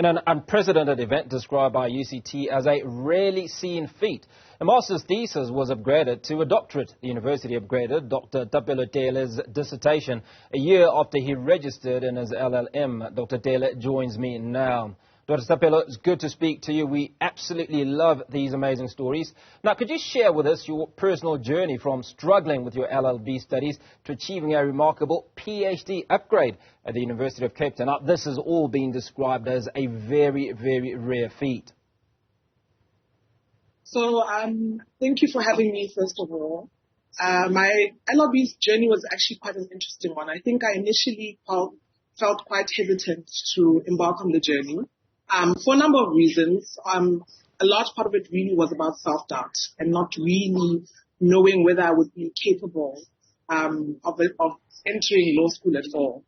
in an unprecedented event described by UCT as a rarely seen feat. A master's thesis was upgraded to a doctorate. The university upgraded Dr Thapelo Teele's dissertation a year after he registered in his LLM. Dr Teele joins me now. Dr Thapelo, it's good to speak to you. We absolutely love these amazing stories. Now, could you share with us your personal journey from struggling with your LLB studies to achieving a remarkable PhD upgrade at the University of Cape Town? Now, this has all been described as a very, very rare feat. So, thank you for having me, first of all. My LLB journey was actually quite an interesting one. I think I initially felt quite hesitant to embark on the journey. For a number of reasons. A large part of it really was about self-doubt and not really knowing whether I would be capable of entering law school at all.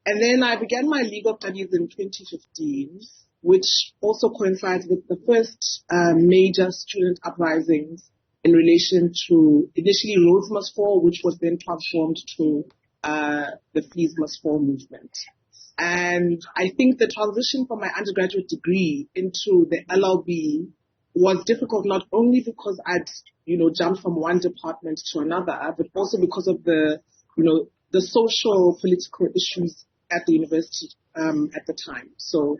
And then I began my legal studies in 2015, which also coincides with the first major student uprisings in relation to initially Rhodes Must Fall, which was then transformed to the Fees Must Fall movement. And I think the transition from my undergraduate degree into the LLB was difficult, not only because I'd, jumped from one department to another, but also because of the social political issues at the university at the time. So,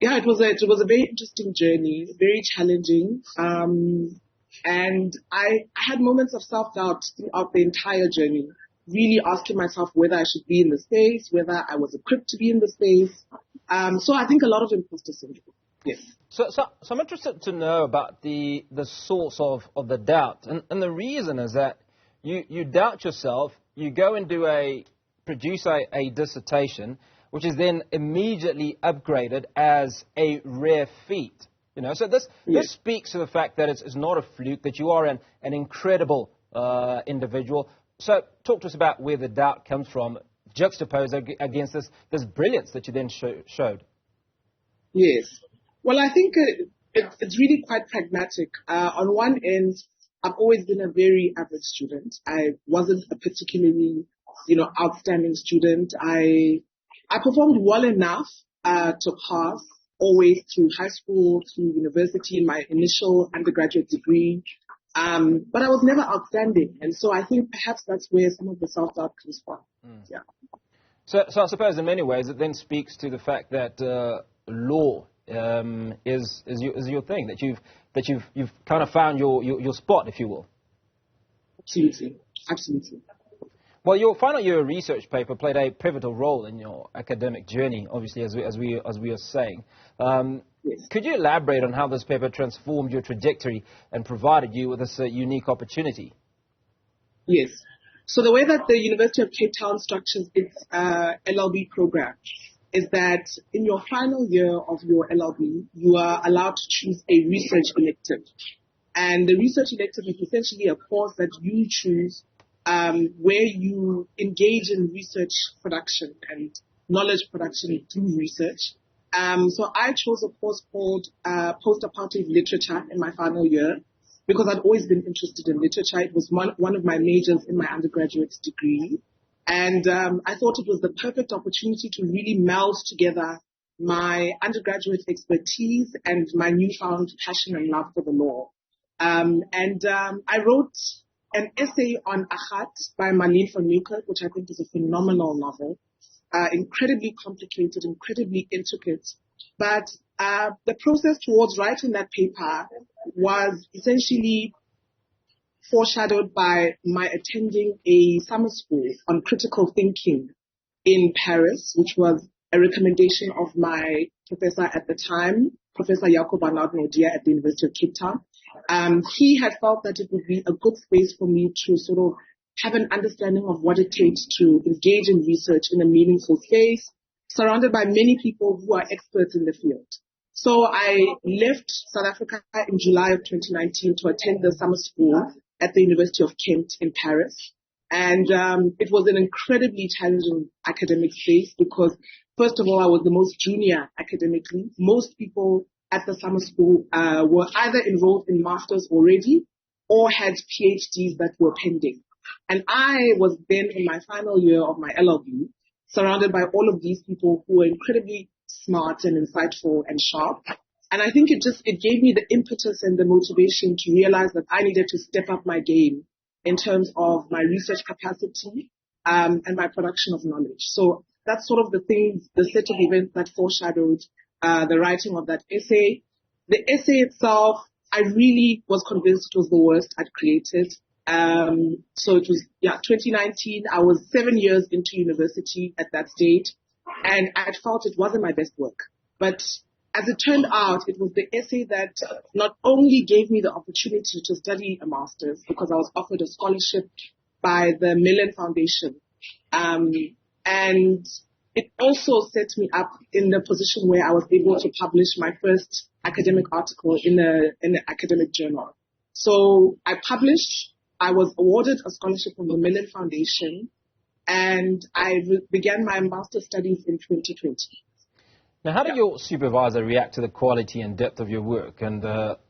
yeah, it was a very interesting journey, very challenging. And I had moments of self-doubt throughout the entire journey, really asking myself whether I should be in the space, whether I was equipped to be in the space. So I think a lot of imposter syndrome. Yes. So I'm interested to know about the source of the doubt. And the reason is that you doubt yourself, you go and produce a dissertation, which is then immediately upgraded as a rare feat. So this speaks to the fact that it's not a fluke, that you are an incredible individual. So talk to us about where the doubt comes from, juxtaposed against this brilliance that you then showed. Yes. Well, I think it's really quite pragmatic. On one end, I've always been a very average student. I wasn't a particularly, outstanding student. I performed well enough to pass always through high school, through university, in my initial undergraduate degree. But I was never outstanding. And so I think perhaps that's where some of the self-doubt comes from. Yeah. So I suppose in many ways it then speaks to the fact that law is your thing, that you've kind of found your spot, if you will. Absolutely. Absolutely. Well, your final year research paper played a pivotal role in your academic journey, obviously, as we are saying. Yes. Could you elaborate on how this paper transformed your trajectory and provided you with this unique opportunity? Yes. So the way that the University of Cape Town structures its LLB program is that in your final year of your LLB, you are allowed to choose a research elective. And the research elective is essentially a course that you choose where you engage in research production and knowledge production through research. So I chose a course called post-apartheid literature in my final year because I'd always been interested in literature. It was one of my majors in my undergraduate degree. And I thought it was the perfect opportunity to really meld together my undergraduate expertise and my newfound passion and love for the law. I wrote an essay on Achat by Marlene van Newkirk, which I think is a phenomenal novel. Incredibly complicated, incredibly intricate. But the process towards writing that paper was essentially foreshadowed by my attending a summer school on critical thinking in Paris, which was a recommendation of my professor at the time, Professor Jacob Arnaud-Nodia at the University of Cape Town. He had felt that it would be a good space for me to sort of have an understanding of what it takes to engage in research in a meaningful space, surrounded by many people who are experts in the field. So I left South Africa in July of 2019 to attend the summer school at the University of Kent in Paris. And it was an incredibly challenging academic space because, first of all, I was the most junior academically. Most people at the summer school were either enrolled in masters already or had PhDs that were pending. And I was then in my final year of my LLB, surrounded by all of these people who were incredibly smart and insightful and sharp. And I think it gave me the impetus and the motivation to realize that I needed to step up my game in terms of my research capacity and my production of knowledge. So that's sort of the set of events that foreshadowed the writing of that essay. The essay itself, I really was convinced it was the worst I'd created. So it was, 2019. I was 7 years into university at that stage, and I felt it wasn't my best work. But as it turned out, it was the essay that not only gave me the opportunity to study a master's, because I was offered a scholarship by the Mellon Foundation, and it also set me up in the position where I was able to publish my first academic article in an academic journal. So I published, I was awarded a scholarship from the Mellon Foundation, and I began my master's studies in 2020. Now, how did your supervisor react to the quality and depth of your work, and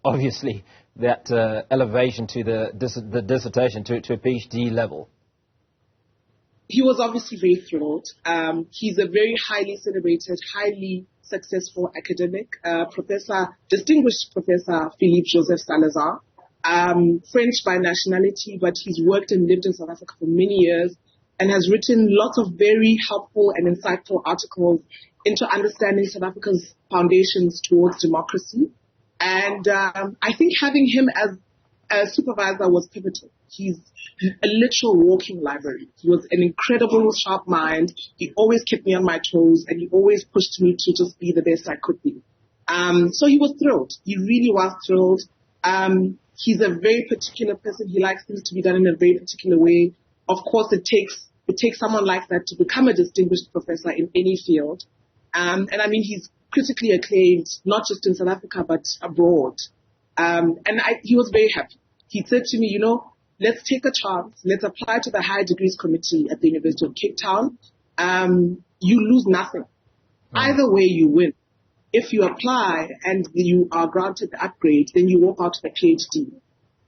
obviously that elevation to the dissertation to a PhD level? He was obviously very thrilled. He's a very highly celebrated, highly successful academic, distinguished Professor Philippe Joseph Salazar, French by nationality, but he's worked and lived in South Africa for many years and has written lots of very helpful and insightful articles into understanding South Africa's foundations towards democracy. And I think having him as a supervisor was pivotal. He's a literal walking library. He was an incredible, sharp mind. He always kept me on my toes, and he always pushed me to just be the best I could be. So he was thrilled. He really was thrilled. He's a very particular person. He likes things to be done in a very particular way. Of course, it takes someone like that to become a distinguished professor in any field. And I mean, he's critically acclaimed, not just in South Africa, but abroad. He was very happy. He said to me, let's take a chance. Let's apply to the Higher Degrees Committee at the University of Cape Town. You lose nothing. Either way, you win. If you apply and you are granted the upgrade, then you walk out with a PhD.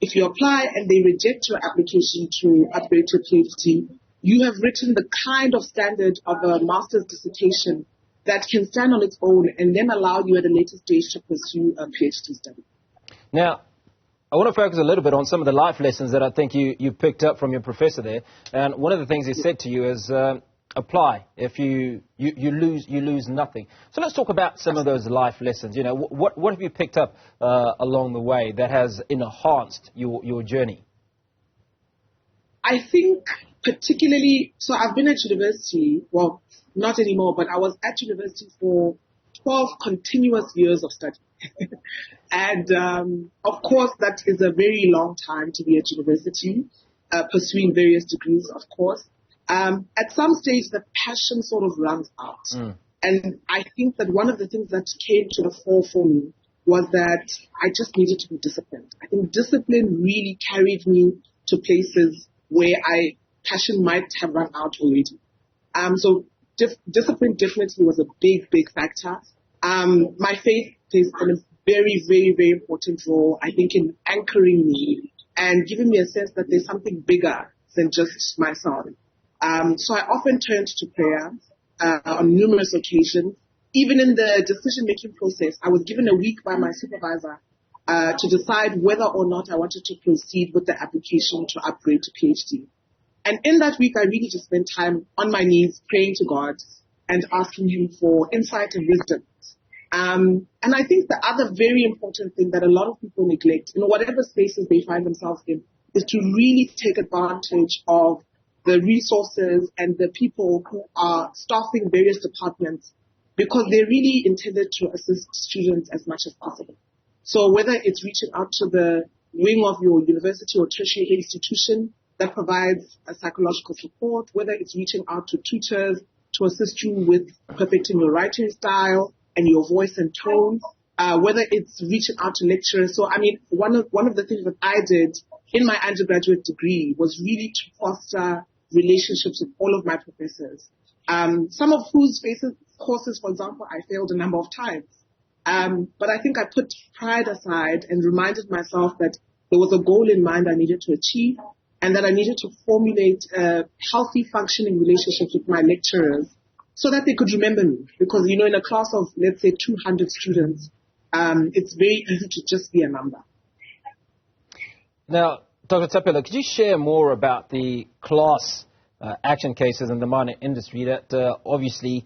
If you apply and they reject your application to upgrade to a PhD, you have written the kind of standard of a master's dissertation that can stand on its own and then allow you at a later stage to pursue a PhD study. Now, I want to focus a little bit on some of the life lessons that I think you picked up from your professor there. And one of the things he said to you is apply. If you lose, you lose nothing. So let's talk about some of those life lessons. What have you picked up along the way that has enhanced your journey? I think particularly, so I've been at university, well, not anymore, but I was at university for 12 continuous years of study. And of course, that is a very long time to be at university, pursuing various degrees, of course. At some stage, the passion sort of runs out. And I think that one of the things that came to the fore for me was that I just needed to be disciplined. I think discipline really carried me to places where passion might have run out already. So discipline definitely was a big, big factor. My faith plays a very, very, very important role, I think, in anchoring me and giving me a sense that there's something bigger than just myself. So I often turned to prayer on numerous occasions. Even in the decision-making process, I was given a week by my supervisor to decide whether or not I wanted to proceed with the application to upgrade to PhD. And in that week, I really just spent time on my knees praying to God and asking him for insight and wisdom. And I think the other very important thing that a lot of people neglect in whatever spaces they find themselves in is to really take advantage of the resources and the people who are staffing various departments, because they're really intended to assist students as much as possible. So whether it's reaching out to the wing of your university or tertiary institution that provides a psychological support, whether it's reaching out to tutors to assist you with perfecting your writing style and your voice and tone, whether it's reaching out to lecturers. So, I mean, one of the things that I did in my undergraduate degree was really to foster relationships with all of my professors, some of whose courses, for example, I failed a number of times. But I think I put pride aside and reminded myself that there was a goal in mind I needed to achieve, and that I needed to formulate a healthy, functioning relationships with my lecturers so that they could remember me. Because, you know, in a class of, let's say, 200 students, it's very easy to just be a number. Now, Dr. Thapelo, could you share more about the class action cases in the mining industry that obviously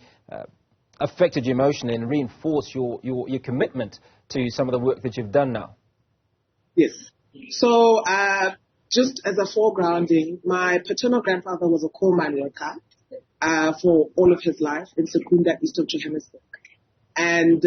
affected you emotionally and reinforced your commitment to some of the work that you've done now? Yes. So just as a foregrounding, my paternal grandfather was a coal mine worker for all of his life in Secunda, east of Johannesburg. And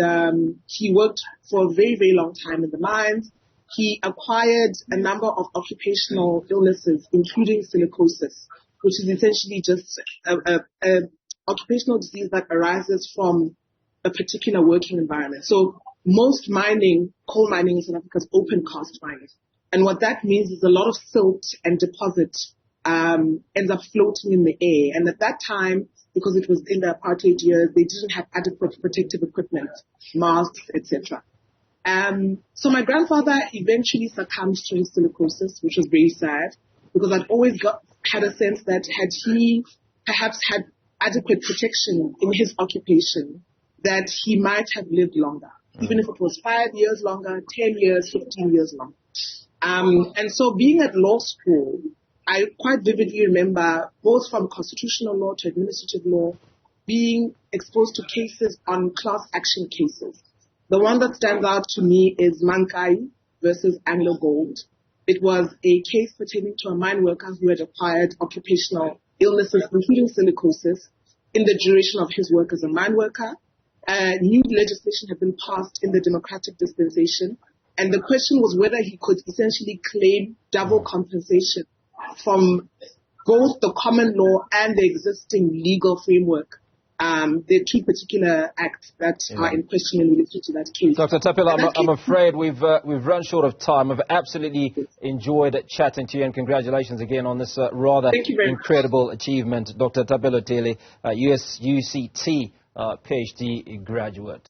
he worked for a very, very long time in the mines. He acquired a number of occupational illnesses, including silicosis, which is essentially just an occupational disease that arises from a particular working environment. So most coal mining in South Africa is open cast mining. And what that means is a lot of silt and deposit ends up floating in the air. And at that time, because it was in the apartheid years, they didn't have adequate protective equipment, masks, etc. So my grandfather eventually succumbed to his silicosis, which was very sad, because I'd always had a sense that had he perhaps had adequate protection in his occupation, that he might have lived longer, even if it was 5 years longer, 10 years, 15 years longer. And so being at law school, I quite vividly remember, both from constitutional law to administrative law, being exposed to cases on class action cases. The one that stands out to me is Mankai versus Anglo Gold. It was a case pertaining to a mine worker who had acquired occupational illnesses, including silicosis, in the duration of his work as a mine worker. New legislation had been passed in the democratic dispensation, and the question was whether he could essentially claim double compensation from both the common law and the existing legal framework. There are two particular acts that are in question in relation to that case. Dr. Thapelo, I'm afraid we've run short of time. I've absolutely enjoyed chatting to you, and congratulations again on this rather incredible achievement. Dr. Thapelo Teele, UCT PhD graduate.